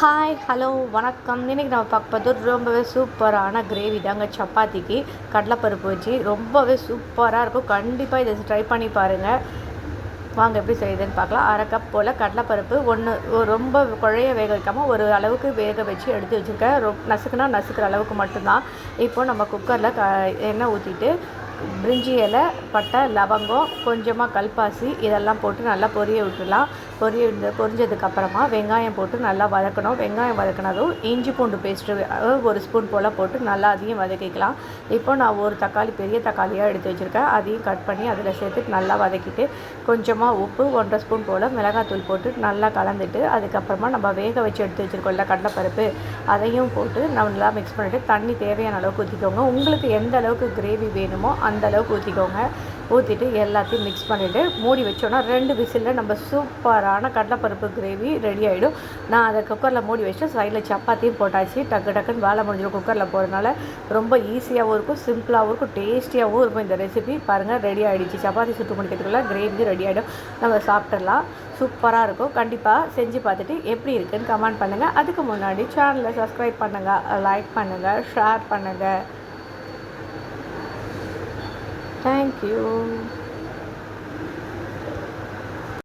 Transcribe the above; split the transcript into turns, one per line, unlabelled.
Hi hello வணக்கம். இன்றைக்கி நம்ம பார்க்க போகிறது ரொம்பவே சூப்பரான கிரேவி தாங்க. சப்பாத்திக்கு கடலைப்பருப்பு வச்சு ரொம்பவே சூப்பராக இருக்கும். கண்டிப்பாக இதை ட்ரை பண்ணி பாருங்கள். வாங்க எப்படி செய்யுதுன்னு பார்க்கலாம். 1/2 கப் போல் கடலைப்பருப்பு ரொம்ப குழைய வேக வைக்காமல் ஒரு அளவுக்கு வேக வச்சு எடுத்து வச்சுருக்கேன். நசுக்கிற அளவுக்கு மட்டும்தான். இப்போ நம்ம குக்கரில் எண்ணெய் ஊற்றிட்டு பிரிஞ்சி இலை, பட்டை, லவங்கம், கொஞ்சமாக கல்பாசி இதெல்லாம் போட்டு நல்லா பொரிய விட்டுடலாம். பொரிஞ்சதுக்கப்புறமா வெங்காயம் போட்டு நல்லா வதக்கணும். வெங்காயம் வதக்கினதும் இஞ்சி பூண்டு பேஸ்ட்டு ஒரு ஸ்பூன் போல் போட்டு நல்லா அதையும் வதக்கிக்கலாம். இப்போ நான் ஒரு தக்காளி, பெரிய தக்காளியாக எடுத்து வச்சுருக்கேன். அதையும் கட் பண்ணி அதில் சேர்த்து நல்லா வதக்கிட்டு கொஞ்சமாக உப்பு, 1/2 ஸ்பூன் போல் மிளகாத்தூள் போட்டு நல்லா கலந்துட்டு அதுக்கப்புறமா நம்ம வேக வச்சு எடுத்து வச்சுருக்கோம்ல கடலைப்பருப்பு, அதையும் போட்டு நல்லா மிக்ஸ் பண்ணிவிட்டு தண்ணி தேவையான அளவுக்கு ஊற்றிக்கோங்க. உங்களுக்கு எந்த அளவுக்கு கிரேவி வேணுமோ அந்த அளவுக்கு ஊற்றிக்கோங்க. ஊற்றிட்டு எல்லாத்தையும் மிக்ஸ் பண்ணிவிட்டு மூடி வச்சோன்னா 2 விசிலில் நம்ம சூப்பரான கடலைப்பருப்பு கிரேவி ரெடி ஆகிடும். நான் அதை குக்கரில் மூடி வச்சுட்டு சைடில் சப்பாத்தியும் போட்டாச்சு. டக்குன்னு வேலை முடிஞ்சிடும். குக்கரில் போகிறதுனால ரொம்ப ஈஸியாகவும் இருக்கும், சிம்பிளாகவும் இருக்கும், டேஸ்டியாகவும் இருக்கும். இந்த ரெசிபி பாருங்கள், ரெடி ஆகிடுச்சு. சப்பாத்தி சுட்டு முடிக்கிறதுக்குள்ள கிரேவி ரெடி ஆகிடும். நம்ம சாப்பிட்றலாம். சூப்பராக இருக்கும். கண்டிப்பாக செஞ்சு பார்த்துட்டு எப்படி இருக்குன்னு கமெண்ட் பண்ணுங்கள். அதுக்கு முன்னாடி சேனலை சப்ஸ்கிரைப் பண்ணுங்கள், லைக் பண்ணுங்கள், ஷேர் பண்ணுங்கள். Thank you.